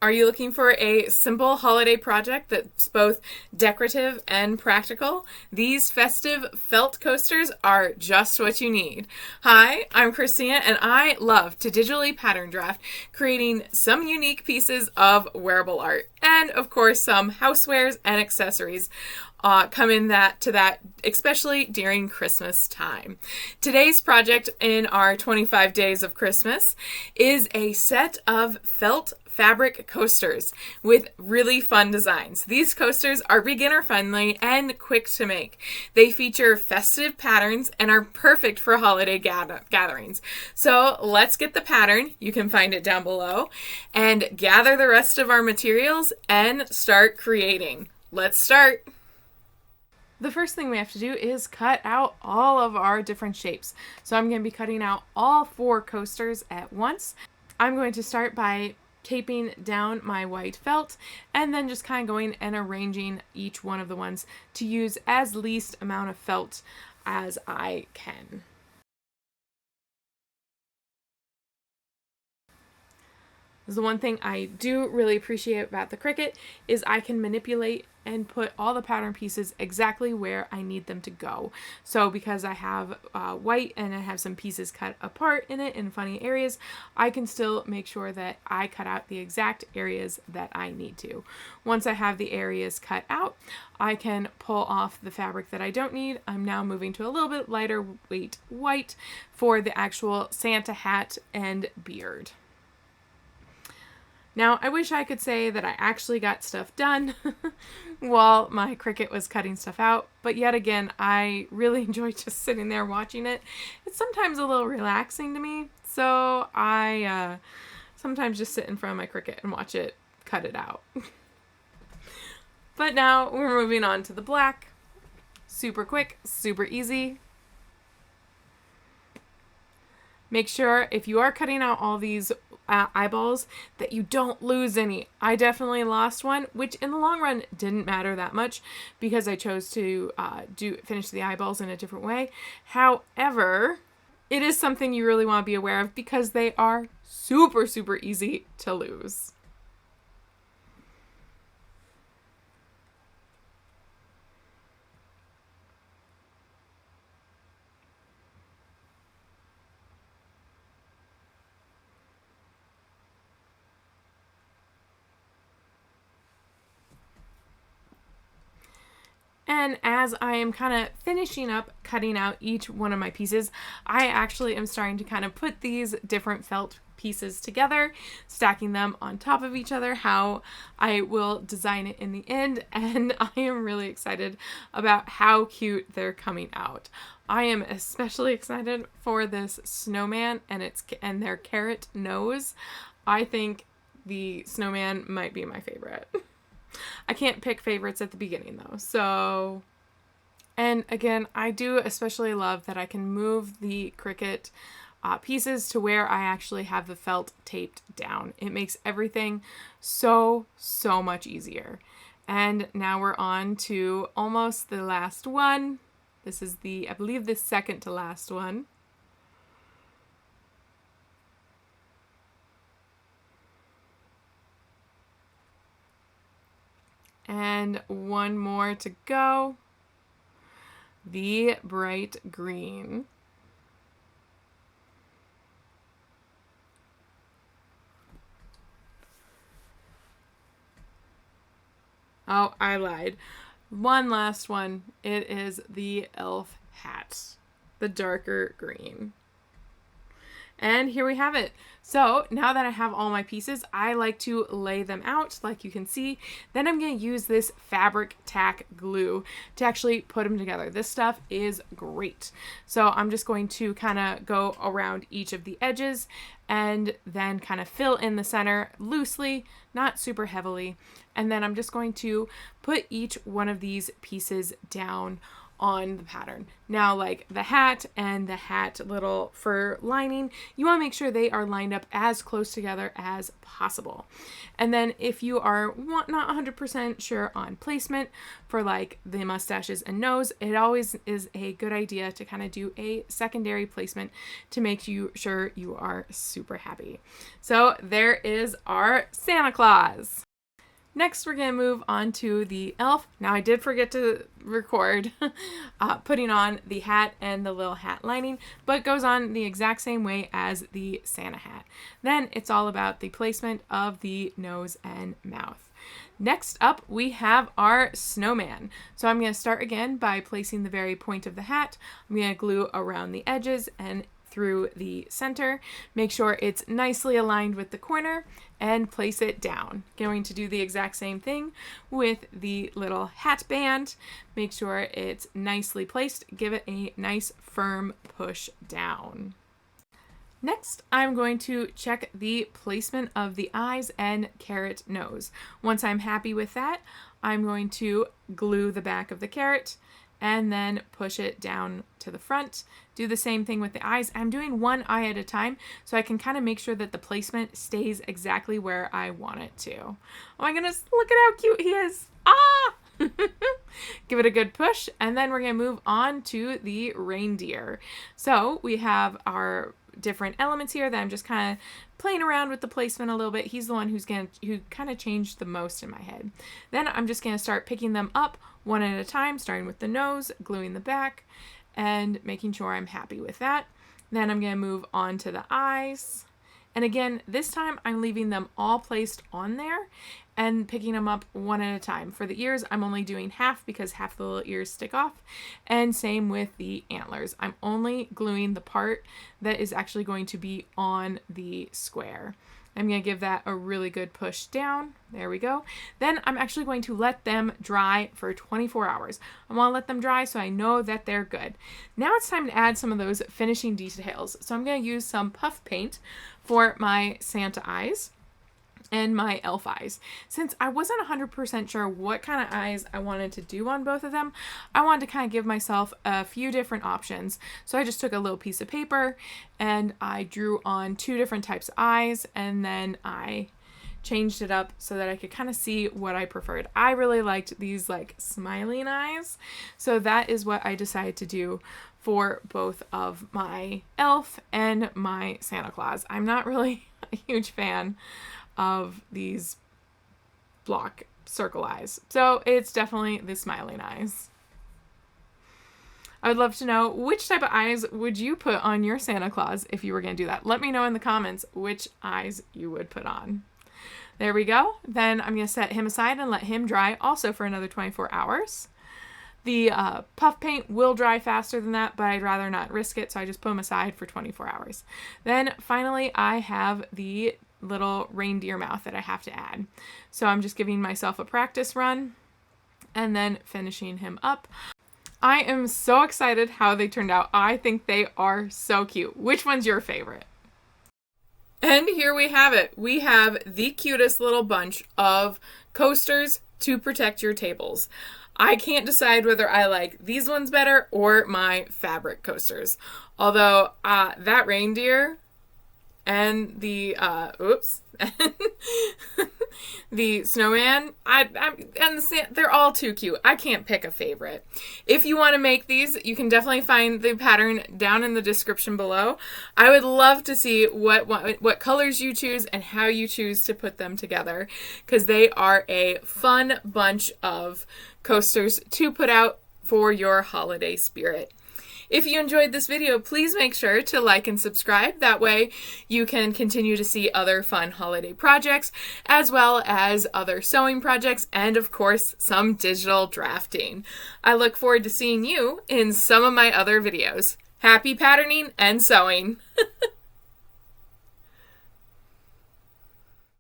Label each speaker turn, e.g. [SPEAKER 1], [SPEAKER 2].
[SPEAKER 1] Are you looking for a simple holiday project that's both decorative and practical? These festive felt coasters are just what you need. Hi, I'm Christina, and I love to digitally pattern draft, creating some unique pieces of wearable art. And of course, some housewares and accessories come in to that, especially during Christmas time. Today's project in our 25 Days of Christmas is a set of felt fabric coasters with really fun designs. These coasters are beginner friendly and quick to make. They feature festive patterns and are perfect for holiday gatherings. So let's get the pattern, you can find it down below, and gather the rest of our materials and start creating. Let's start. The first thing we have to do is cut out all of our different shapes. So I'm going to be cutting out all 4 coasters at once. I'm going to start by taping down my white felt and then just kind of going and arranging each one of the ones to use as least amount of felt as I can. The one thing I do really appreciate about the Cricut is I can manipulate and put all the pattern pieces exactly where I need them to go. So because I have white and I have some pieces cut apart in it in funny areas, I can still make sure that I cut out the exact areas that I need to. Once I have the areas cut out, I can pull off the fabric that I don't need. I'm now moving to a little bit lighter weight white for the actual Santa hat and beard. Now, I wish I could say that I actually got stuff done while my Cricut was cutting stuff out, but yet again, I really enjoy just sitting there watching it. It's sometimes a little relaxing to me, so I sometimes just sit in front of my Cricut and watch it cut it out. But now we're moving on to the black. Super quick, super easy. Make sure if you are cutting out all these eyeballs that you don't lose any. I definitely lost one, which in the long run didn't matter that much because I chose to finish the eyeballs in a different way. However, it is something you really want to be aware of because they are super, super easy to lose. And as I am kind of finishing up cutting out each one of my pieces, I actually am starting to kind of put these different felt pieces together, stacking them on top of each other, how I will design it in the end. And I am really excited about how cute they're coming out. I am especially excited for this snowman and their carrot nose. I think the snowman might be my favorite. I can't pick favorites at the beginning though, so. And again, I do especially love that I can move the Cricut pieces to where I actually have the felt taped down. It makes everything so much easier. And now we're on to almost the last one. This is I believe the second to last one. And one more to go. The bright green. Oh, I lied. One last one. It is the elf hat. The darker green. And here we have it. So now that I have all my pieces, I like to lay them out like you can see. Then I'm going to use this fabric tack glue to actually put them together. This stuff is great. So I'm just going to kind of go around each of the edges and then kind of fill in the center loosely, not super heavily. And then I'm just going to put each one of these pieces down on the pattern. Now, like the hat and the hat little fur lining, you want to make sure they are lined up as close together as possible. And then if you are not 100% sure on placement for like the mustaches and nose, it always is a good idea to kind of do a secondary placement to make you sure you are super happy. So there is our Santa Claus. Next, we're going to move on to the elf. Now, I did forget to record putting on the hat and the little hat lining, but it goes on the exact same way as the Santa hat. Then it's all about the placement of the nose and mouth. Next up, we have our snowman. So I'm going to start again by placing the very point of the hat. I'm going to glue around the edges and through the center. Make sure it's nicely aligned with the corner and place it down. Going to do the exact same thing with the little hat band. Make sure it's nicely placed. Give it a nice firm push down. Next, I'm going to check the placement of the eyes and carrot nose. Once I'm happy with that, I'm going to glue the back of the carrot and then push it down to the front. Do the same thing with the eyes. I'm doing one eye at a time so I can kind of make sure that the placement stays exactly where I want it to. Oh my goodness, look at how cute he is. Ah! Give it a good push, and then we're going to move on to the reindeer. So we have our different elements here that I'm just kind of playing around with the placement a little bit. He's the one who kind of changed the most in my head. Then I'm just going to start picking them up one at a time, starting with the nose, gluing the back, and making sure I'm happy with that. Then I'm going to move on to the eyes. And again, this time I'm leaving them all placed on there and picking them up one at a time. For the ears, I'm only doing half because half the little ears stick off. And same with the antlers. I'm only gluing the part that is actually going to be on the square. I'm going to give that a really good push down. There we go. Then I'm actually going to let them dry for 24 hours. I want to let them dry so I know that they're good. Now it's time to add some of those finishing details. So I'm going to use some puff paint for my Santa eyes and my elf eyes. Since I wasn't 100% sure what kind of eyes I wanted to do on both of them, I wanted to kind of give myself a few different options. So I just took a little piece of paper and I drew on 2 different types of eyes, and then I changed it up so that I could kind of see what I preferred. I really liked these like smiling eyes, so that is what I decided to do for both of my elf and my Santa Claus. I'm not really a huge fan of these block circle eyes, so it's definitely the smiling eyes. I would love to know which type of eyes would you put on your Santa Claus if you were going to do that. Let me know in the comments which eyes you would put on. There we go. Then I'm going to set him aside and let him dry also for another 24 hours. The puff paint will dry faster than that, but I'd rather not risk it, so I just put them aside for 24 hours. Then finally I have the little reindeer mouth that I have to add. So I'm just giving myself a practice run and then finishing him up. I am so excited how they turned out. I think they are so cute. Which one's your favorite? And here we have it. We have the cutest little bunch of coasters to protect your tables. I can't decide whether I like these ones better or my fabric coasters. Although that reindeer and the the snowman, they're all too cute. I can't pick a favorite. If you want to make these, you can definitely find the pattern down in the description below. I would love to see what colors you choose and how you choose to put them together, because they are a fun bunch of coasters to put out for your holiday spirit. If you enjoyed this video, please make sure to like and subscribe. That way you can continue to see other fun holiday projects, as well as other sewing projects, and of course, some digital drafting. I look forward to seeing you in some of my other videos. Happy patterning and sewing!